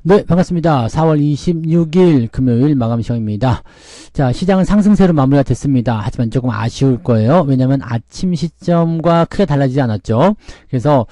네, 반갑습니다. 4월 26일 금요일 마감 시간입니다. 자, 시장은 상승세로 마무리가 됐습니다. 하지만 조금 아쉬울 거예요. 왜냐면 아침 시점과 크게 달라지지 않았죠. 그래서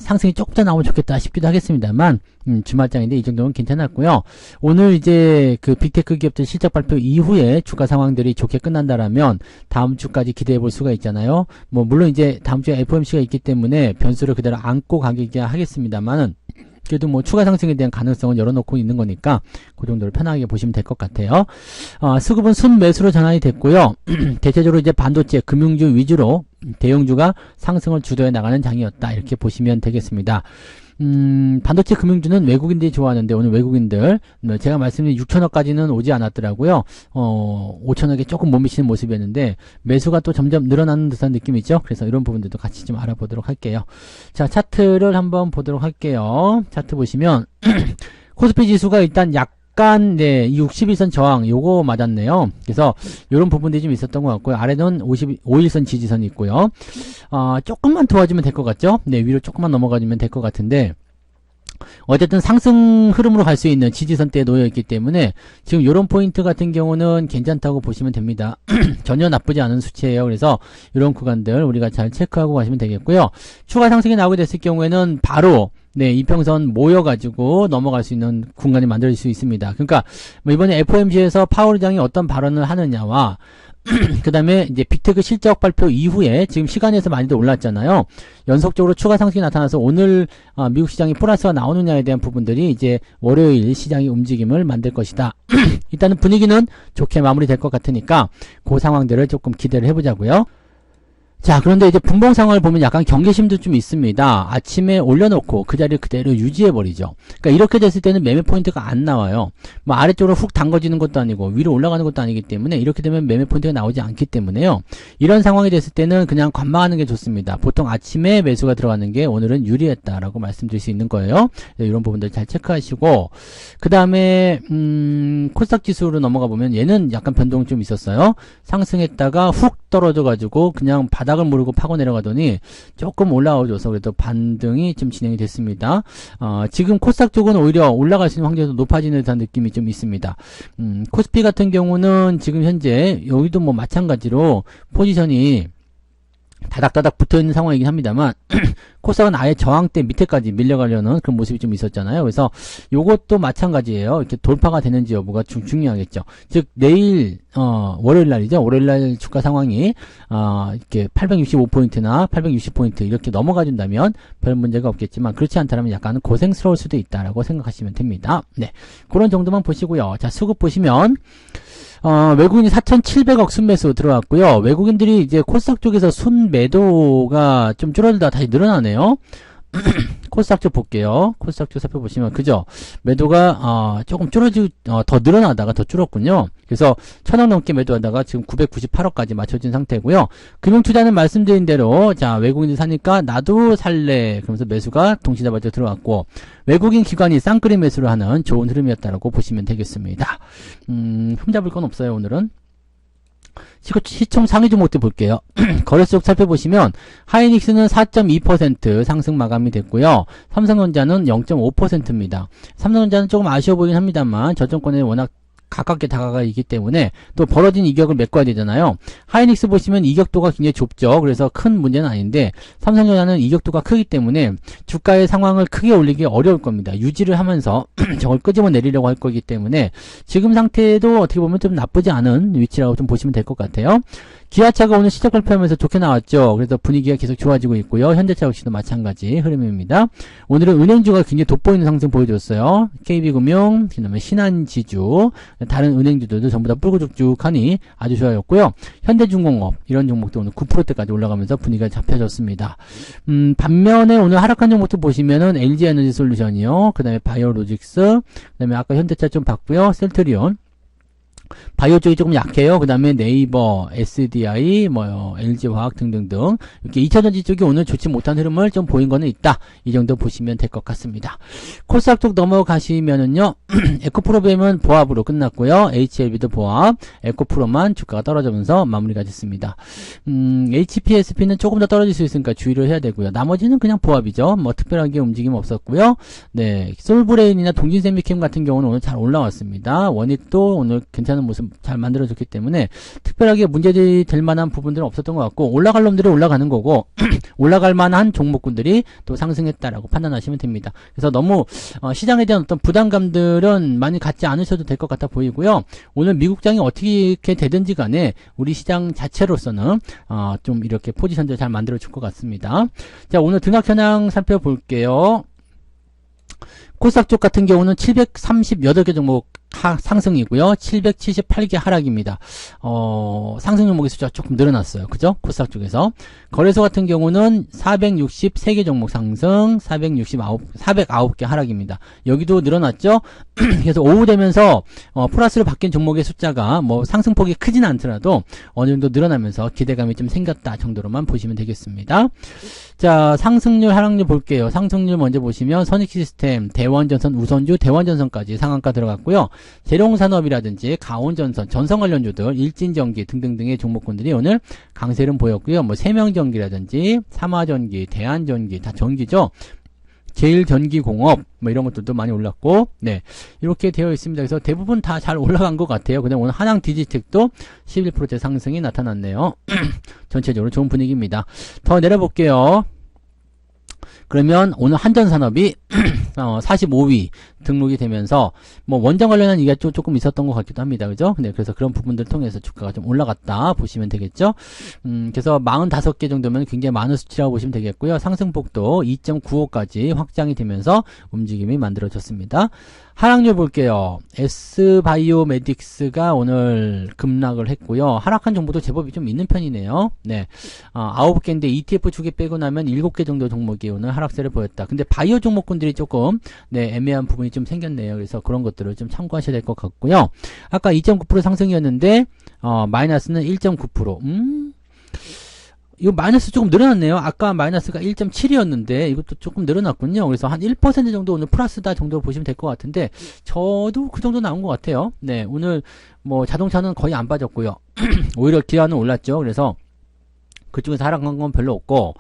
상승이 조금 더 나오면 좋겠다 싶기도 하겠습니다만 주말장인데 이 정도는 괜찮았고요. 오늘 이제 그 빅테크 기업들 실적 발표 이후에 주가 상황들이 좋게 끝난다라면 다음 주까지 기대해 볼 수가 있잖아요. 뭐 물론 이제 다음 주에 FOMC가 있기 때문에 변수를 그대로 안고 가기야 하겠습니다만은 그래도 뭐 추가 상승에 대한 가능성은 열어놓고 있는 거니까 그 정도로 편하게 보시면 될 것 같아요. 수급은 순매수로 전환이 됐고요. 대체적으로 이제 반도체, 금융주 위주로 대형주가 상승을 주도해 나가는 장이었다. 이렇게 보시면 되겠습니다. 반도체 금융주는 외국인들이 좋아하는데 오늘 외국인들 제가 말씀드린 6천억까지는 오지 않았더라고요. 5천억에 조금 못 미치는 모습이었는데 매수가 또 점점 늘어나는 듯한 느낌이죠. 그래서 이런 부분들도 같이 좀 알아보도록 할게요. 자, 차트를 한번 보도록 할게요. 차트 보시면 코스피 지수가 일단 약간 이 61선 저항 요거 맞았네요. 그래서 이런 부분들이 좀 있었던 것 같고요. 아래는 51선 지지선이 있고요. 조금만 도와주면 될 것 같죠? 네, 위로 조금만 넘어가주면 될 것 같은데 어쨌든 상승 흐름으로 갈 수 있는 지지선대에 놓여 있기 때문에 지금 이런 포인트 같은 경우는 괜찮다고 보시면 됩니다. 전혀 나쁘지 않은 수치예요. 그래서 이런 구간들 우리가 잘 체크하고 가시면 되겠고요. 추가 상승이 나오게 됐을 경우에는 바로 이평선 모여가지고 넘어갈 수 있는 공간이 만들어질 수 있습니다. 그러니까 뭐 이번에 FOMC에서 파월 의장이 어떤 발언을 하느냐와 그 다음에 이제 빅테크 실적 발표 이후에 지금 시간에서 많이들 올랐잖아요. 연속적으로 추가 상승이 나타나서 오늘 미국 시장이 플러스가 나오느냐에 대한 부분들이 이제 월요일 시장의 움직임을 만들 것이다. 일단은 분위기는 좋게 마무리될 것 같으니까 그 상황들을 조금 기대를 해보자고요. 자, 그런데 이제 분봉 상황을 보면 약간 경계심도 좀 있습니다. 아침에 올려놓고 그 자리를 그대로 유지해버리죠. 그러니까 이렇게 됐을 때는 매매 포인트가 안 나와요. 뭐 아래쪽으로 훅 담궈지는 것도 아니고 위로 올라가는 것도 아니기 때문에 이렇게 되면 매매 포인트가 나오지 않기 때문에요. 이런 상황이 됐을 때는 그냥 관망하는 게 좋습니다. 보통 아침에 매수가 들어가는 게 오늘은 유리했다라고 말씀드릴 수 있는 거예요. 이런 부분들 잘 체크하시고 그 다음에 코스닥 지수로 넘어가 보면 얘는 약간 변동이 좀 있었어요. 상승했다가 훅 떨어져가지고 그냥 바닥을 모르고 파고 내려가더니 조금 올라와줘서 그래도 반등이 좀 진행이 됐습니다. 지금 코스닥 쪽은 오히려 올라갈 수 있는 확률이 높아지는 듯한 느낌이 좀 있습니다. 코스피 같은 경우는 지금 현재 여기도 뭐 마찬가지로 포지션이 다닥다닥 붙어있는 상황이긴 합니다만 코스닥은 아예 저항대 밑에까지 밀려가려는 그런 모습이 좀 있었잖아요. 그래서 요것도 마찬가지예요. 이렇게 돌파가 되는지 여부가 중요하겠죠. 즉 내일 월요일 날이죠. 월요일 날 주가 상황이 이렇게 865포인트나 860포인트 이렇게 넘어가 준다면 별 문제가 없겠지만 그렇지 않다면 약간 고생스러울 수도 있다라고 생각하시면 됩니다. 네, 그런 정도만 보시고요. 자, 수급 보시면 외국인이 4,700억 순매수 들어왔고요. 외국인들이 이제 코스닥 쪽에서 순매도가 좀 줄어들다 다시 늘어나네요. 코스닥 쪽 볼게요. 코스닥 쪽 살펴보시면 그죠? 매도가 조금 더 늘어나다가 더 줄었군요. 그래서 1,000억 넘게 매도하다가 지금 998억까지 맞춰진 상태고요. 금융투자는 말씀드린 대로 자, 외국인들 사니까 나도 살래 그러면서 매수가 동시다발적 들어왔고 외국인 기관이 쌍끌이 매수를 하는 좋은 흐름이었다라고 보시면 되겠습니다. 흠잡을 건 없어요. 오늘은. 시총 상위 종목들 볼게요. 거래소 쪽 살펴보시면 하이닉스는 4.2% 상승 마감이 됐고요. 삼성전자는 0.5%입니다. 삼성전자는 조금 아쉬워 보이긴 합니다만 저점권에 워낙 가깝게 다가가 있기 때문에 또 벌어진 이격을 메꿔야 되잖아요. 하이닉스 보시면 이격도가 굉장히 좁죠. 그래서 큰 문제는 아닌데 삼성전자는 이격도가 크기 때문에 주가의 상황을 크게 올리기 어려울 겁니다. 유지를 하면서 저걸 끄집어 내리려고 할 거기 때문에 지금 상태도 어떻게 보면 좀 나쁘지 않은 위치라고 좀 보시면 될 것 같아요. 기아차가 오늘 시작 발표하면서 좋게 나왔죠. 그래서 분위기가 계속 좋아지고 있고요. 현대차 역시도 마찬가지 흐름입니다. 오늘은 은행주가 굉장히 돋보이는 상승 보여줬어요. KB금융, 그 다음에 신한지주, 다른 은행주들도 전부 다 뿔구죽죽하니 아주 좋아졌고요. 현대중공업 이런 종목도 오늘 9%대까지 올라가면서 분위기가 잡혀졌습니다. 반면에 오늘 하락한 종목도 보시면은 LG에너지솔루션이요. 그 다음에 바이오로직스, 그 다음에 아까 현대차 좀 봤고요. 셀트리온. 바이오 쪽이 조금 약해요. 그 다음에 네이버, SDI, LG화학 등등등. 이렇게 2차전지 쪽이 오늘 좋지 못한 흐름을 좀 보인 거는 있다. 이 정도 보시면 될 것 같습니다. 코스닥 쪽 넘어가시면은요, 에코프로비엠은 보합으로 끝났고요. HLB도 보합, 에코프로만 주가가 떨어지면서 마무리가 됐습니다. HPSP는 조금 더 떨어질 수 있으니까 주의를 해야 되고요. 나머지는 그냥 보합이죠. 뭐 특별하게 움직임 없었고요. 네, 솔브레인이나 동진세미캠 같은 경우는 오늘 잘 올라왔습니다. 원익도 오늘 괜찮은 모습 잘 만들어졌기 때문에 특별하게 문제될 만한 부분들은 없었던 것 같고, 올라갈 놈들이 올라가는 거고 올라갈 만한 종목군들이 또 상승했다라고 판단하시면 됩니다. 그래서 너무 시장에 대한 어떤 부담감들은 많이 갖지 않으셔도 될 것 같아 보이고요. 오늘 미국장이 어떻게 되든지 간에 우리 시장 자체로서는 좀 이렇게 포지션들 잘 만들어 줄 것 같습니다. 자, 오늘 등락 현황 살펴볼게요. 코스닥 쪽 같은 경우는 738개 종목 상승이고요. 778개 하락입니다. 상승 종목의 숫자가 조금 늘어났어요. 그죠? 코스닥 쪽에서. 거래소 같은 경우는 463개 종목 상승, 409개 하락입니다. 여기도 늘어났죠? 그래서 오후 되면서, 플러스로 바뀐 종목의 숫자가 뭐 상승폭이 크진 않더라도 어느 정도 늘어나면서 기대감이 좀 생겼다 정도로만 보시면 되겠습니다. 자, 상승률, 하락률 볼게요. 상승률 먼저 보시면 선익시스템, 대원전선, 우선주, 대원전선까지 상한가 들어갔고요. 재룡산업이라든지 가온전선, 전선 관련주들, 일진전기 등등등의 종목군들이 오늘 강세를 보였고요. 뭐 세명전기라든지 삼화전기, 대한전기 다 전기죠. 제일전기공업 뭐 이런 것들도 많이 올랐고, 네, 이렇게 되어 있습니다. 그래서 대부분 다 잘 올라간 것 같아요. 그다음 오늘 한양 디지텍도 11% 상승이 나타났네요. 전체적으로 좋은 분위기입니다. 더 내려볼게요. 그러면 오늘 한전산업이 45위 등록이 되면서 뭐 원전 관련한 얘기가 조금 있었던 것 같기도 합니다. 그죠? 네, 그래서 그런 부분들을 통해서 주가가 좀 올라갔다 보시면 되겠죠. 그래서 45개 정도면 굉장히 많은 수치라고 보시면 되겠고요. 상승폭도 2.95까지 확장이 되면서 움직임이 만들어졌습니다. 하락률 볼게요. S바이오메딕스가 오늘 급락을 했고요. 하락한 정보도 제법이 좀 있는 편이네요. 네, 9개인데 ETF 두 개 빼고 나면 7개 정도 종목이 오늘 하락세를 보였다. 근데 바이오 종목군들이 조금 애매한 부분이 좀 생겼네요. 그래서 그런 것들을 좀 참고하셔야 될 것 같고요. 아까 2.9% 상승이었는데 마이너스는 1.9%. 이거 마이너스 조금 늘어났네요. 아까 마이너스가 1.7이었는데 이것도 조금 늘어났군요. 그래서 한 1% 정도 오늘 플러스다 정도 보시면 될 것 같은데 저도 그 정도 나온 것 같아요. 네, 오늘 뭐 자동차는 거의 안 빠졌고요. 오히려 기아는 올랐죠. 그래서 그쪽에서 하락한 건 별로 없고,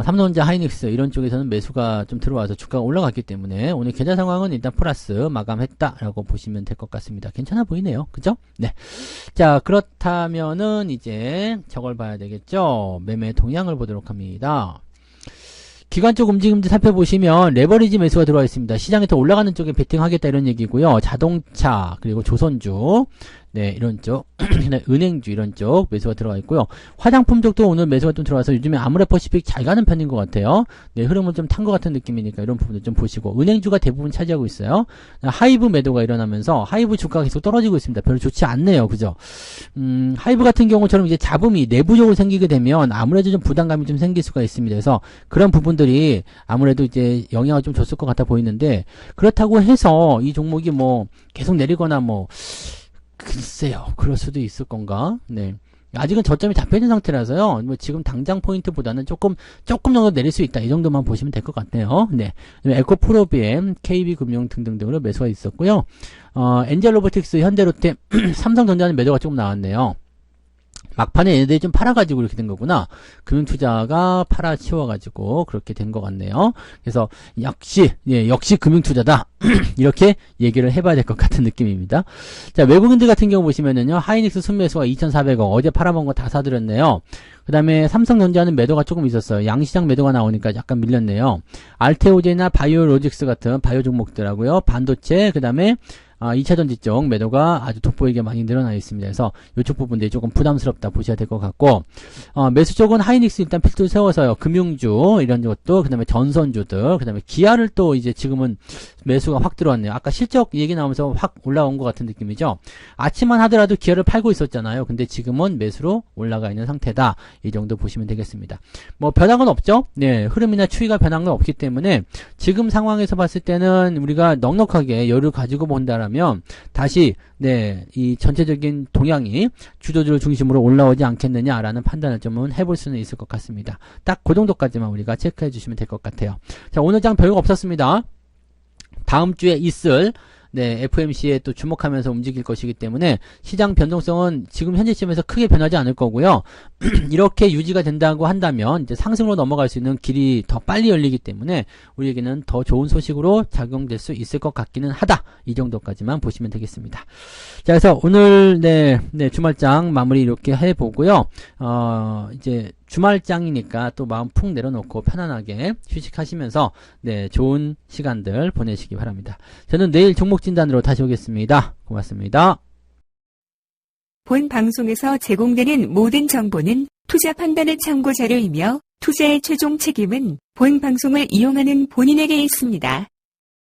삼성전자, 하이닉스 이런 쪽에서는 매수가 좀 들어와서 주가가 올라갔기 때문에 오늘 계좌 상황은 일단 플러스 마감했다라고 보시면 될 것 같습니다. 괜찮아 보이네요. 그죠? 네. 자, 그렇다면은 이제 저걸 봐야 되겠죠? 매매 동향을 보도록 합니다. 기관적 움직임들 살펴보시면 레버리지 매수가 들어와 있습니다. 시장에 더 올라가는 쪽에 베팅하겠다 이런 얘기고요. 자동차 그리고 조선주, 네, 이런 쪽, 은행주 이런 쪽 매수가 들어가 있고요. 화장품 쪽도 오늘 매수가 좀 들어와서 요즘에 아모레퍼시픽 잘 가는 편인 것 같아요. 네, 흐름을 좀 탄 것 같은 느낌이니까 이런 부분도 좀 보시고, 은행주가 대부분 차지하고 있어요. 하이브 매도가 일어나면서 하이브 주가가 계속 떨어지고 있습니다. 별로 좋지 않네요. 그죠? 하이브 같은 경우처럼 이제 잡음이 내부적으로 생기게 되면 아무래도 좀 부담감이 좀 생길 수가 있습니다. 그래서 그런 부분들이 아무래도 이제 영향을 좀 줬을 것 같아 보이는데, 그렇다고 해서 이 종목이 뭐 계속 내리거나 뭐 글쎄요, 그럴 수도 있을 건가? 네. 아직은 저점이 잡혀있는 상태라서요. 뭐 지금 당장 포인트보다는 조금 정도 내릴 수 있다. 이 정도만 보시면 될 것 같네요. 네. 에코프로비엠, KB금융 등등등으로 매수가 있었고요. 엔젤로보틱스, 현대로템, 삼성전자는 매도가 조금 나왔네요. 막판에 얘네들이 좀 팔아가지고 이렇게 된 거구나. 금융투자가 팔아치워가지고 그렇게 된 것 같네요. 그래서 역시 금융투자다. 이렇게 얘기를 해봐야 될 것 같은 느낌입니다. 자, 외국인들 같은 경우 보시면은요, 하이닉스 순매수가 2,400억. 어제 팔아먹은 거 다 사들였네요. 그 다음에 삼성전자는 매도가 조금 있었어요. 양시장 매도가 나오니까 약간 밀렸네요. 알테오제나 바이오로직스 같은 바이오 종목들하고요. 반도체, 그 다음에 2차전지 쪽 매도가 아주 돋보이게 많이 늘어나 있습니다. 그래서 이쪽 부분들이 조금 부담스럽다 보셔야 될 것 같고, 매수 쪽은 하이닉스 일단 필두를 세워서요. 금융주 이런 것도, 그 다음에 전선주들, 그 다음에 기아를 또 이제 지금은 매수가 매수가 확 들어왔네요. 아까 실적 얘기 나오면서 확 올라온 것 같은 느낌이죠. 아침만 하더라도 기아를 팔고 있었잖아요. 근데 지금은 매수로 올라가 있는 상태다. 이 정도 보시면 되겠습니다. 뭐 변화는 없죠. 네, 흐름이나 추이가 변한 건 없기 때문에 지금 상황에서 봤을 때는 우리가 넉넉하게 여유를 가지고 본다라면 다시 네, 이 전체적인 동향이 주도주를 중심으로 올라오지 않겠느냐라는 판단을 좀 해볼 수는 있을 것 같습니다. 딱 그 정도까지만 우리가 체크해 주시면 될 것 같아요. 자, 오늘 장 별거 없었습니다. 다음 주에 있을 네, FOMC에 또 주목하면서 움직일 것이기 때문에 시장 변동성은 지금 현재 시점에서 크게 변하지 않을 거고요. 이렇게 유지가 된다고 한다면 이제 상승으로 넘어갈 수 있는 길이 더 빨리 열리기 때문에 우리에게는 더 좋은 소식으로 작용될 수 있을 것 같기는 하다. 이 정도까지만 보시면 되겠습니다. 자, 그래서 오늘 네, 주말장 마무리 이렇게 해보고요. 이제 주말장이니까 또 마음 푹 내려놓고 편안하게 휴식하시면서 네, 좋은 시간들 보내시기 바랍니다. 저는 내일 종목 진단으로 다시 오겠습니다. 고맙습니다. 본 방송에서 제공되는 모든 정보는 투자 판단의 참고 자료이며 투자의 최종 책임은 본 방송을 이용하는 본인에게 있습니다.